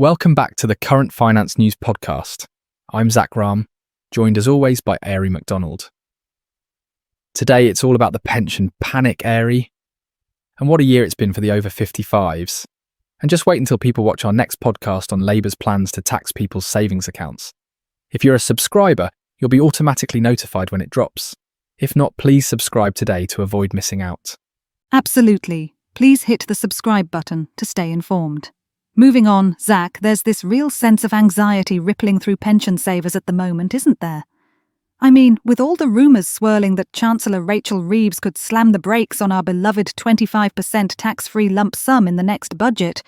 Welcome back to the Current Finance News podcast. I'm Zach Ram, joined as always by Airy MacDonald. Today it's all about the pension panic, Airy, and what a year it's been for the over 55s. And just wait until people watch our next podcast on Labour's plans to tax people's savings accounts. If you're a subscriber, you'll be automatically notified when it drops. If not, please subscribe today to avoid missing out. Absolutely. Please hit the subscribe button to stay informed. Moving on, Zach, there's this real sense of anxiety rippling through pension savers at the moment, isn't there? I mean, with all the rumours swirling that Chancellor Rachel Reeves could slam the brakes on our beloved 25% tax-free lump sum in the next budget,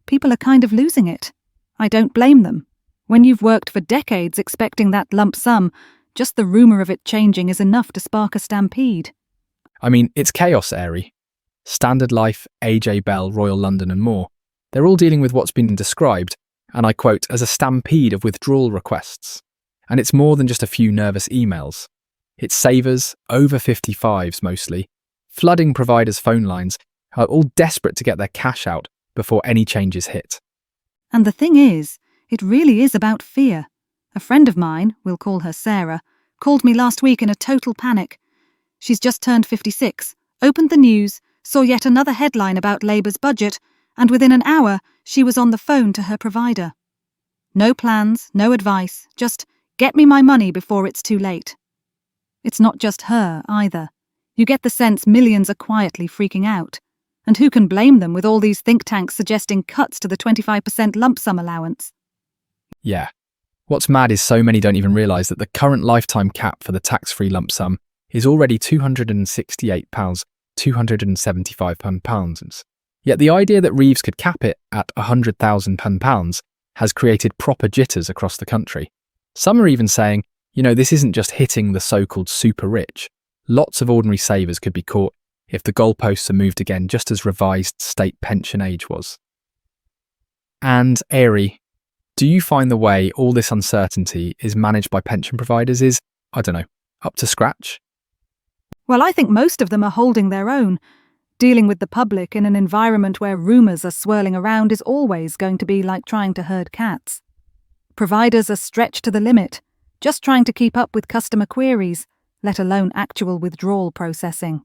people are kind of losing it. I don't blame them. When you've worked for decades expecting that lump sum, just the rumour of it changing is enough to spark a stampede. I mean, it's chaos, Airy. Standard Life, AJ Bell, Royal London and more. They're all dealing with what's been described, and I quote, as a stampede of withdrawal requests. And it's more than just a few nervous emails. It's savers, over 55s mostly, flooding providers' phone lines, are all desperate to get their cash out before any changes hit. And the thing is, it really is about fear. A friend of mine, we'll call her Sarah, called me last week in a total panic. She's just turned 56, opened the news, saw yet another headline about Labour's budget, and within an hour, she was on the phone to her provider. No plans, no advice, just get me my money before it's too late. It's not just her, either. You get the sense millions are quietly freaking out. And who can blame them with all these think tanks suggesting cuts to the 25% lump sum allowance? Yeah. What's mad is so many don't even realise that the current lifetime cap for the tax-free lump sum is already £268, £275. Yet the idea that Reeves could cap it at £100,000 has created proper jitters across the country. Some are even saying, this isn't just hitting the so-called super rich. Lots of ordinary savers could be caught if the goalposts are moved again, just as revised state pension age was. And Airy, do you find the way all this uncertainty is managed by pension providers is, up to scratch? Well, I think most of them are holding their own. Dealing with the public in an environment where rumours are swirling around is always going to be like trying to herd cats. Providers are stretched to the limit, just trying to keep up with customer queries, let alone actual withdrawal processing.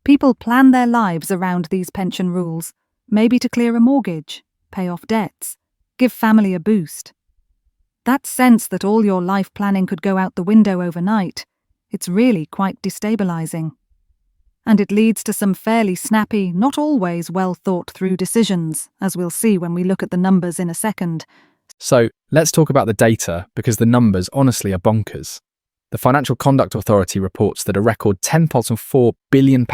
People plan their lives around these pension rules, maybe to clear a mortgage, pay off debts, give family a boost. That sense that all your life planning could go out the window overnight, it's really quite destabilising. And it leads to some fairly snappy, not always well-thought-through decisions, as we'll see when we look at the numbers in a second. So, let's talk about the data, because the numbers honestly are bonkers. The Financial Conduct Authority reports that a record £10.4 billion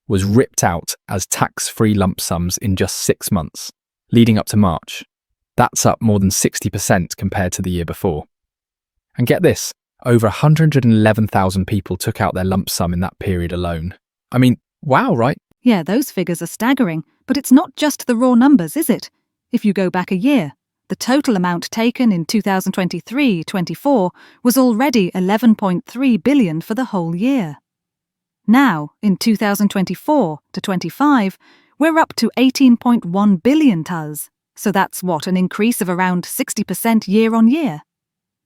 was ripped out as tax-free lump sums in just 6 months, leading up to March. That's up more than 60% compared to the year before. And get this, over 111,000 people took out their lump sum in that period alone. I mean, wow, right? Yeah, those figures are staggering, but it's not just the raw numbers, is it? If you go back a year, the total amount taken in 2023-24 was already £11.3 billion for the whole year. Now, in 2024-25, we're up to £18.1 billion TAS, so that's an increase of around 60% year on year.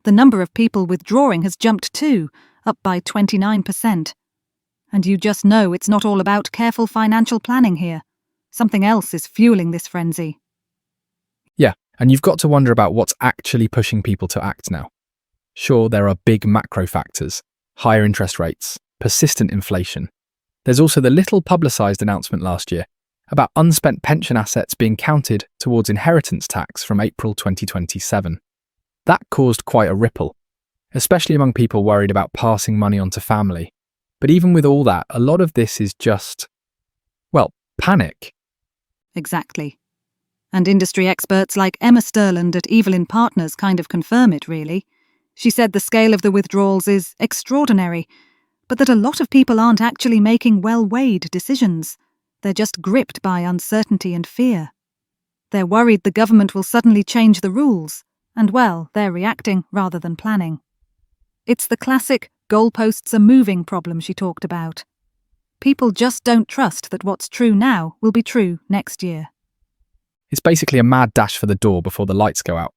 The number of people withdrawing has jumped too, up by 29%. And you just know it's not all about careful financial planning here. Something else is fueling this frenzy. Yeah, and you've got to wonder about what's actually pushing people to act now. Sure, there are big macro factors, higher interest rates, persistent inflation. There's also the little publicised announcement last year about unspent pension assets being counted towards inheritance tax from April 2027. That caused quite a ripple, especially among people worried about passing money on to family. But even with all that, a lot of this is just, panic. Exactly. And industry experts like Emma Sterland at Evelyn Partners kind of confirm it, really. She said the scale of the withdrawals is extraordinary, but that a lot of people aren't actually making well-weighed decisions. They're just gripped by uncertainty and fear. They're worried the government will suddenly change the rules, and they're reacting rather than planning. It's the classic goalposts are moving problem she talked about. People just don't trust that what's true now will be true next year. It's basically a mad dash for the door before the lights go out.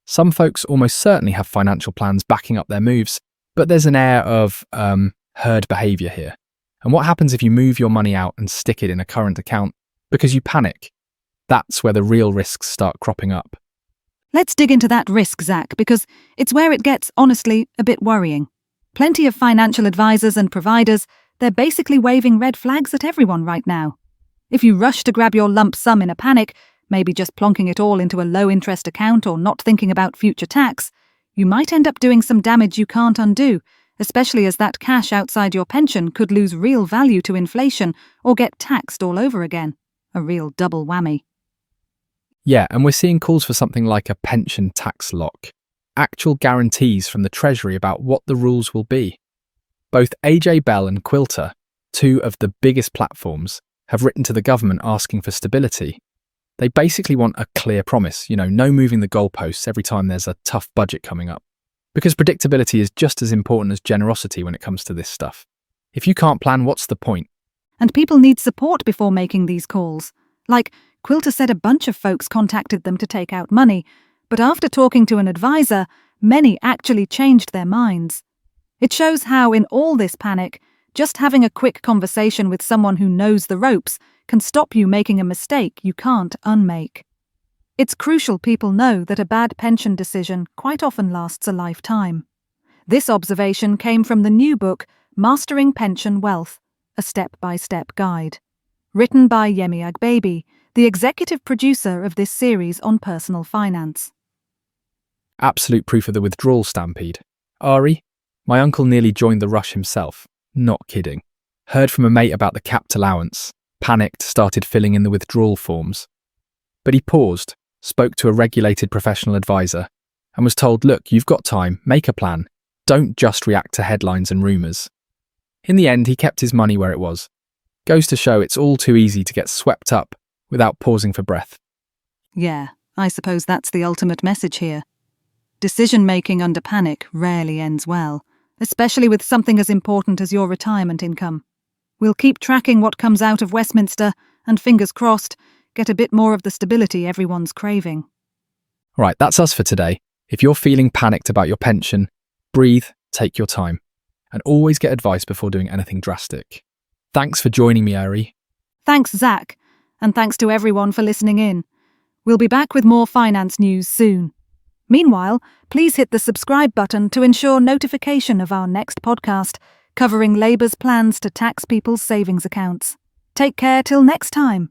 Some folks almost certainly have financial plans backing up their moves, but there's an air of herd behaviour here. And what happens if you move your money out and stick it in a current account because you panic? That's where the real risks start cropping up. Let's dig into that risk, Zach, because it's where it gets, honestly, a bit worrying. Plenty of financial advisors and providers, they're basically waving red flags at everyone right now. If you rush to grab your lump sum in a panic, maybe just plonking it all into a low-interest account or not thinking about future tax, you might end up doing some damage you can't undo, especially as that cash outside your pension could lose real value to inflation or get taxed all over again. A real double whammy. Yeah, and we're seeing calls for something like a pension tax lock. Actual guarantees from the Treasury about what the rules will be. Both AJ Bell and Quilter, two of the biggest platforms, have written to the government asking for stability. They basically want a clear promise, no moving the goalposts every time there's a tough budget coming up. Because predictability is just as important as generosity when it comes to this stuff. If you can't plan, what's the point? And people need support before making these calls. Like, Quilter said a bunch of folks contacted them to take out money, but after talking to an advisor, many actually changed their minds. It shows how, in all this panic, just having a quick conversation with someone who knows the ropes can stop you making a mistake you can't unmake. It's crucial people know that a bad pension decision quite often lasts a lifetime. This observation came from the new book, Mastering Pension Wealth, a step-by-step guide. Written by Yemi Agbabi, the executive producer of this series on personal finance. Absolute proof of the withdrawal stampede. Ari, my uncle nearly joined the rush himself. Not kidding. Heard from a mate about the capped allowance. Panicked, started filling in the withdrawal forms. But he paused, spoke to a regulated professional advisor, and was told, look, you've got time, make a plan. Don't just react to headlines and rumours. In the end, he kept his money where it was. Goes to show it's all too easy to get swept up without pausing for breath. Yeah, I suppose that's the ultimate message here. Decision-making under panic rarely ends well, especially with something as important as your retirement income. We'll keep tracking what comes out of Westminster and, fingers crossed, get a bit more of the stability everyone's craving. Right, that's us for today. If you're feeling panicked about your pension, breathe, take your time, and always get advice before doing anything drastic. Thanks for joining me, Ari. Thanks, Zach, and thanks to everyone for listening in. We'll be back with more finance news soon. Meanwhile, please hit the subscribe button to ensure notification of our next podcast, covering Labour's plans to tax people's savings accounts. Take care till next time.